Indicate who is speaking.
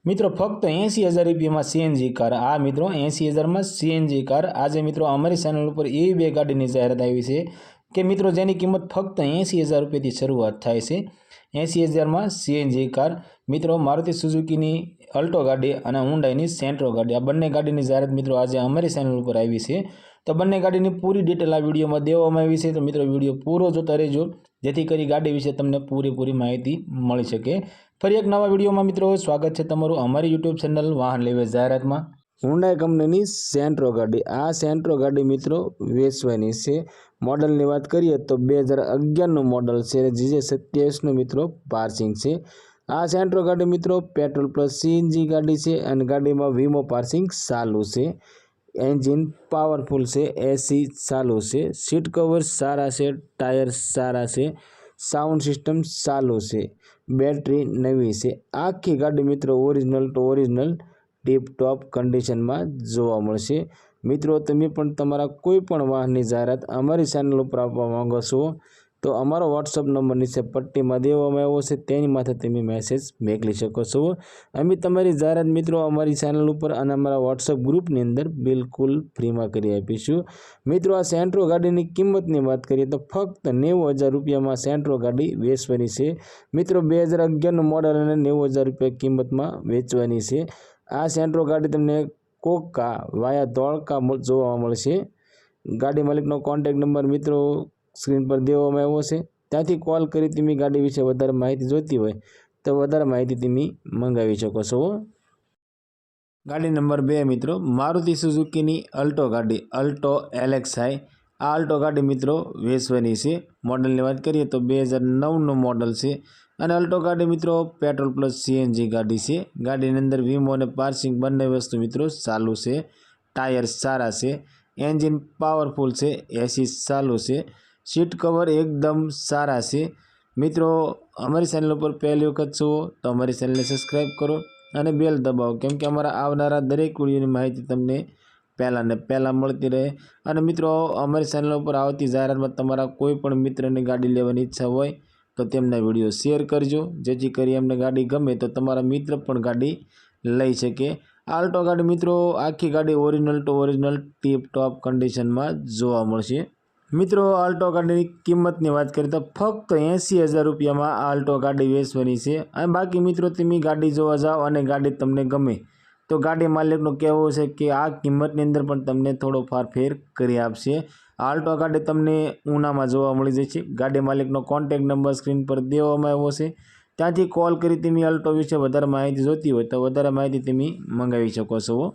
Speaker 1: मित्रों फक्त 80,000 रुपया में सीएनजी कार। आ मित्रों 80,000 में सीएनजी कार। आज मित्रों अमरी चैनल पर एवी बे गाड़ी जाहेरात आई है कि मित्रों जेनी किंमत फक्त 80,000 रुपया थी शुरुआत थाय छे। 80,000 में सीएनजी कार। मित्रों मारुति सुजुकी नी अल्टो गाड़ी और हुंडई नी सेंट्रो गाड़ी, आ बंने गाड़ी की जाहेरात मित्रों आज अमरी चैनल पर आई है। तो बंने गाड़ी की पूरी डिटेल आ वीडियो में देवामां आवी छे। तो मित्रों वीडियो पूरो जोता रहेजो जेथी करी गाड़ी विषे तमने पूरी माहिती मळी शके। फरी एक नवा वीडियो में मित्रों स्वागत है तमारुं अमारी यूट्यूब चेनल वाहन लेवे जाहेरात में। हुंडई कंपनी सेंट्रो गाड़ी। आ सेंट्रो गाड़ी मित्रों वेचवानी छे। मॉडल की बात करिए तो 2011 मॉडल है, जीजे 27 मित्रों पार्सिंग है। आ सेंट्रो गाड़ी मित्रों पेट्रोल प्लस सीएनजी गाड़ी है और गाड़ी में वीमो पार्सिंग चालू है। एंजीन पावरफुल से, एसी चालू से, सीट कवर सारा से, टायर सारा से, साउंड सिस्टम चालू से, बैटरी नवी से। आखी गाड़ी मित्रों original to original tip top condition में जोवा मळशे। मित्रों तमे पण तमारा कोईपण वाहननी जाहेरात अमारी चेनल पर आपवा मांगो छो तो अमारो व्हाट्सएप नंबर नीचे पट्टी में देवामां आव्यो छे, तेनी माथे तमे मैसेज मोकली शको छो। अमे तमारी जाहेरात मित्रों अमारी चेनल पर अने अमारा व्हाट्सएप ग्रुप नी अंदर बिल्कुल फ्री में करी आपीशुं। मित्रों आ सेंट्रो गाड़ी की किंमत की बात करिए तो फक्त 90,000 रुपया में सेंट्रो गाड़ी वेचवानी है। मित्रों 2011 मॉडल और 90,000 रुपया किंमत में वेचवानी है। आ सेंट्रो गाड़ी तमने कोका वाया धोळका जोवा मळशे। गाड़ी मालिकनो कॉन्टेक्ट नंबर मित्रों स्क्रीन पर देवामां आव्यो छे, त्यांथी कॉल करी तमे गाड़ी विषे वधारे माहिती जोती होय तो वधारे माहिती तमे मंगावी शको छो। गाड़ी नंबर 2 मित्रों मारुति सुजुकी नी अल्टो गाड़ी, अल्टो एलेक्साई। आ अल्टो गाड़ी मित्रों वेचवानी है। मॉडल की बात करिए तो 2009 मॉडल है और अल्टो गाड़ी मित्रों पेट्रोल प्लस सीएनजी गाड़ी है। गाड़ी अंदर वीमो ने पार्सिंग बंने वस्तु मित्रों चालू से, टायर सारा से, एंजीन पावरफुल से, एसी चालू से, सीट कवर एकदम सारा से। मित्रों अमरी चैनल पर पहली वखत छो तो अमरी चैनल ने सब्सक्राइब करो और बेल दबाओ, केम के अमरा आवनारा दरेक वीडियोनी माहिती तमने पहला ने पहला मळती रहे। और मित्रों अमरी चैनल पर आवती जाहेरात में तमारा कोईपण मित्रने गाड़ी लेवानी इच्छा होय तो तेमना विडियो शेर करजो, जेथी करी अमने गाड़ी गमे तो तमारा मित्र पण गाड़ी लई सके। अल्टो गाड़ी मित्रों आखी गाड़ी original to original tip top condition में जोवा मळशे। मित्रों अल्टो गाड़ी की किंमत की बात करें तो फक्त 80,000 रुपया में अल्टो गाड़ी वेचवानी है। और बाकी मित्रों तमे गाड़ी जोवा जाओ और गाड़ी तमने गमे तो गाड़ी मालिकनो कहेवुं छे कि आ किंमत नी अंदर पण तमने थोड़ो फारफेर करी आपशे। अल्टो गाड़ी तमने ऊना में जोवा मळी जशे। गाड़ी मालिकनो कॉन्टेक्ट नंबर स्क्रीन पर देवामां आव्यो छे, त्यांथी कॉल करी तमे अल्टो विषे वधारे माहिती जोती होय तो वधारे माहिती तमे मंगावी शको छो।